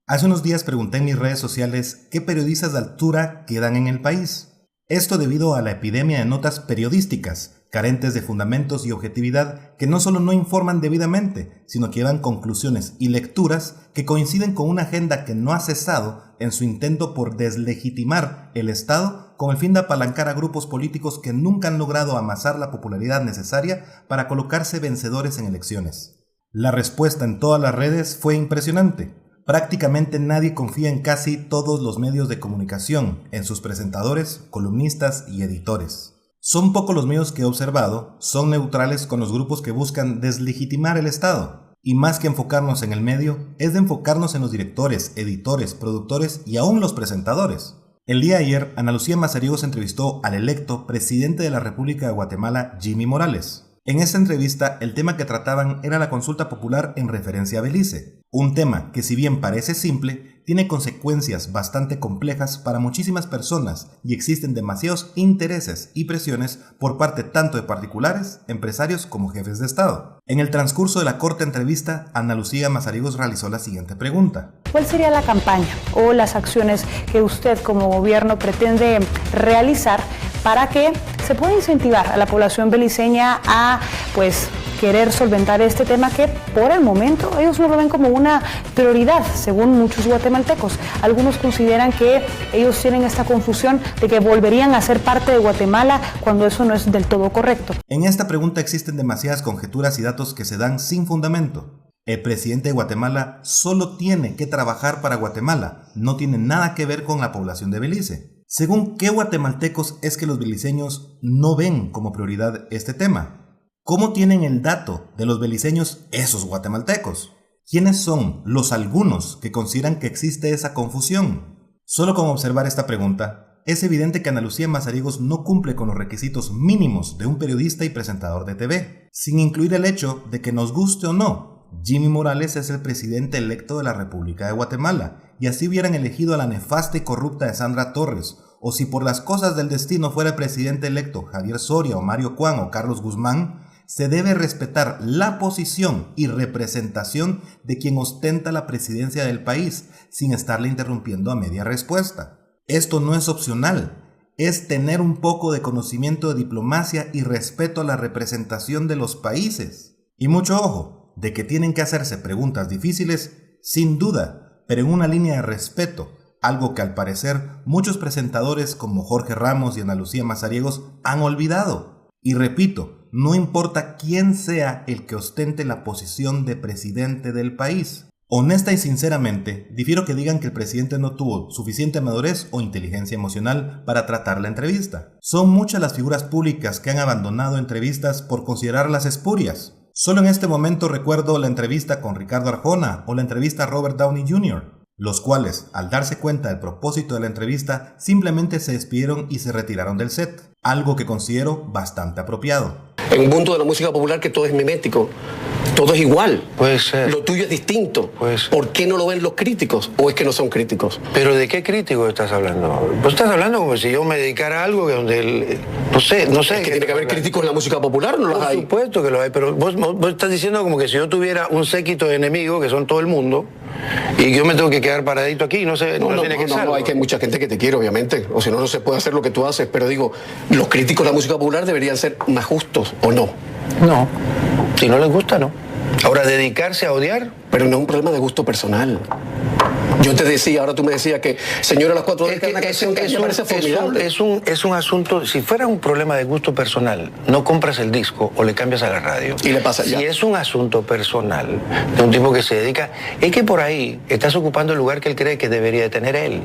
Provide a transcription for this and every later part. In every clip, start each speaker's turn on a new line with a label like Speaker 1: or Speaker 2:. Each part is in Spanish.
Speaker 1: Hace unos días pregunté en mis redes sociales qué periodistas de altura quedan en el país. Esto debido a la epidemia de notas periodísticas, carentes de fundamentos y objetividad, que no solo no informan debidamente, sino que llevan conclusiones y lecturas que coinciden con una agenda que no ha cesado en su intento por deslegitimar el Estado con el fin de apalancar a grupos políticos que nunca han logrado amasar la popularidad necesaria para colocarse vencedores en elecciones. La respuesta en todas las redes fue impresionante. Prácticamente nadie confía en casi todos los medios de comunicación, en sus presentadores, columnistas y editores. Son pocos los medios que he observado, son neutrales con los grupos que buscan deslegitimar el Estado. Y más que enfocarnos en el medio, es de enfocarnos en los directores, editores, productores y aún los presentadores. El día de ayer, Ana Lucía Mazariegos entrevistó al electo presidente de la República de Guatemala, Jimmy Morales. En esta entrevista, el tema que trataban era la consulta popular en referencia a Belice. Un tema que, si bien parece simple, tiene consecuencias bastante complejas para muchísimas personas y existen demasiados intereses y presiones por parte tanto de particulares, empresarios como jefes de Estado. En el transcurso de la corta entrevista, Ana Lucía Mazariegos realizó la siguiente pregunta.
Speaker 2: ¿Cuál sería la campaña o las acciones que usted como gobierno pretende realizar para que se pueda incentivar a la población beliceña a querer solventar este tema que por el momento ellos no lo ven como una prioridad, según muchos guatemaltecos? Algunos consideran que ellos tienen esta confusión de que volverían a ser parte de Guatemala cuando eso no es del todo correcto.
Speaker 1: En esta pregunta existen demasiadas conjeturas y datos que se dan sin fundamento. El presidente de Guatemala solo tiene que trabajar para Guatemala, no tiene nada que ver con la población de Belice. ¿Según qué guatemaltecos es que los beliceños no ven como prioridad este tema? ¿Cómo tienen el dato de los beliceños esos guatemaltecos? ¿Quiénes son los algunos que consideran que existe esa confusión? Solo con observar esta pregunta, es evidente que Ana Lucía Mazariegos no cumple con los requisitos mínimos de un periodista y presentador de TV, sin incluir el hecho de que nos guste o no, Jimmy Morales es el presidente electo de la República de Guatemala, y así hubieran elegido a la nefasta y corrupta de Sandra Torres, o si por las cosas del destino fuera el presidente electo Javier Soria o Mario Cuan o Carlos Guzmán, se debe respetar la posición y representación de quien ostenta la presidencia del país, sin estarle interrumpiendo a media respuesta. Esto no es opcional, es tener un poco de conocimiento de diplomacia y respeto a la representación de los países. Y mucho ojo, de que tienen que hacerse preguntas difíciles, sin duda, pero en una línea de respeto, algo que al parecer muchos presentadores como Jorge Ramos y Ana Lucía Mazariegos han olvidado. Y repito, no importa quién sea el que ostente la posición de presidente del país. Honesta y sinceramente, difiero que digan que el presidente no tuvo suficiente madurez o inteligencia emocional para tratar la entrevista. Son muchas las figuras públicas que han abandonado entrevistas por considerarlas espurias. Solo en este momento recuerdo la entrevista con Ricardo Arjona o la entrevista a Robert Downey Jr., los cuales, al darse cuenta del propósito de la entrevista, simplemente se despidieron y se retiraron del set, algo que considero bastante apropiado.
Speaker 3: En un mundo de la música popular que todo es mimético, todo es igual.
Speaker 4: Puede ser.
Speaker 3: Lo tuyo es distinto.
Speaker 4: Puede ser.
Speaker 3: ¿Por qué no lo ven los críticos? ¿O es que no son críticos?
Speaker 4: ¿Pero de qué crítico estás hablando? Pues estás hablando como si yo me dedicara a algo que donde... No sé.
Speaker 3: ¿Es que tiene que haber críticos en la música popular o no los hay?
Speaker 4: Por supuesto que los hay, pero vos estás diciendo como que si yo tuviera un séquito de enemigos, que son todo el mundo, y yo me tengo que quedar paradito aquí, no hay que
Speaker 3: mucha gente que te quiere, obviamente, o si no, no se puede hacer lo que tú haces, pero digo, los críticos de la música popular deberían ser más justos, ¿o no?
Speaker 4: No, si no les gusta, no. Ahora, dedicarse a odiar...
Speaker 3: Pero no es un problema de gusto personal. Yo te decía, ahora tú me decías que Señora a las 4 de la canción que me parece formidable.
Speaker 4: Es un asunto, si fuera un problema de gusto personal, no compras el disco o le cambias a la radio.
Speaker 3: Y le pasa ya.
Speaker 4: Si es un asunto personal de un tipo que se dedica, es que por ahí estás ocupando el lugar que él cree que debería de tener él.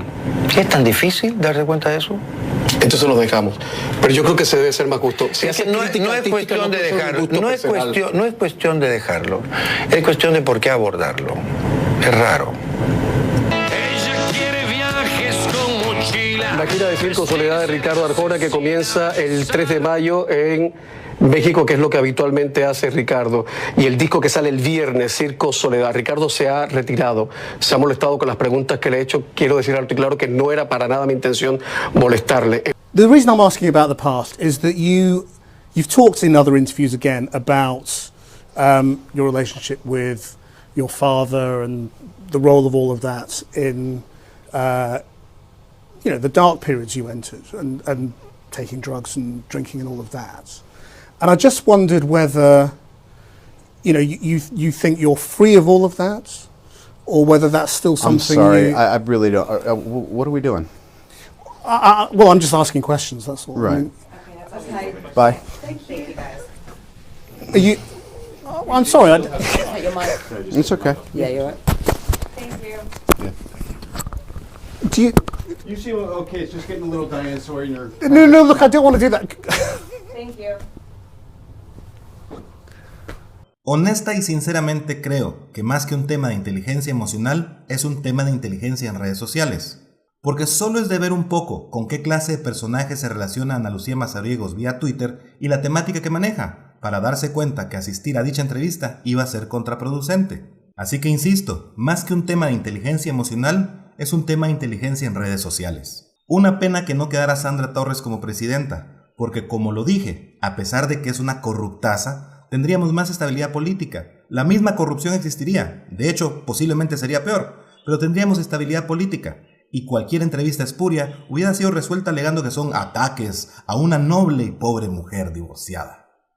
Speaker 4: ¿Es tan difícil darse cuenta de eso?
Speaker 3: Entonces lo dejamos. Pero yo creo que se debe ser más justo. Si
Speaker 4: es que no es cuestión de dejarlo. No es cuestión de dejarlo. Es cuestión de por qué abordarlo. Es raro.
Speaker 5: La gira de Circo Soledad de Ricardo Arjona, que comienza el 3 de mayo en México, que es lo que habitualmente hace Ricardo, y el disco que sale el viernes, Circo Soledad. Ricardo se ha retirado, se ha molestado con las preguntas que le he hecho. Quiero decir alto y claro que no era para nada mi intención molestarle.
Speaker 6: The reason I'm asking about the past is that you've talked in other interviews again about your relationship with your father and the role of all of that in, the dark periods you entered and taking drugs and drinking and all of that. And I just wondered whether, you think you're free of all of that, or whether that's still something.
Speaker 7: I'm sorry, I really don't. What are we doing?
Speaker 6: Well, I'm just asking questions. That's all.
Speaker 7: Right.
Speaker 6: I mean,
Speaker 8: Okay.
Speaker 7: Bye.
Speaker 8: Thank you guys.
Speaker 6: are you? I'm sorry.
Speaker 8: Take your mic.
Speaker 7: It's okay.
Speaker 8: Yeah, you're right.
Speaker 9: Thank you.
Speaker 6: Do you?
Speaker 7: You seem okay. It's just getting a little dinosaur in your.
Speaker 6: No. Look, I don't want to do that.
Speaker 9: Thank you.
Speaker 1: Honesta y sinceramente creo que más que un tema de inteligencia emocional, es un tema de inteligencia en redes sociales. Porque solo es de ver un poco con qué clase de personajes se relaciona Ana Lucía Mazariegos vía Twitter y la temática que maneja, para darse cuenta que asistir a dicha entrevista iba a ser contraproducente. Así que insisto, más que un tema de inteligencia emocional, es un tema de inteligencia en redes sociales. Una pena que no quedara Sandra Torres como presidenta, porque como lo dije, a pesar de que es una corruptaza, tendríamos más estabilidad política. La misma corrupción existiría, de hecho, posiblemente sería peor, pero tendríamos estabilidad política. Y cualquier entrevista espuria hubiera sido resuelta alegando que son ataques a una noble y pobre mujer divorciada.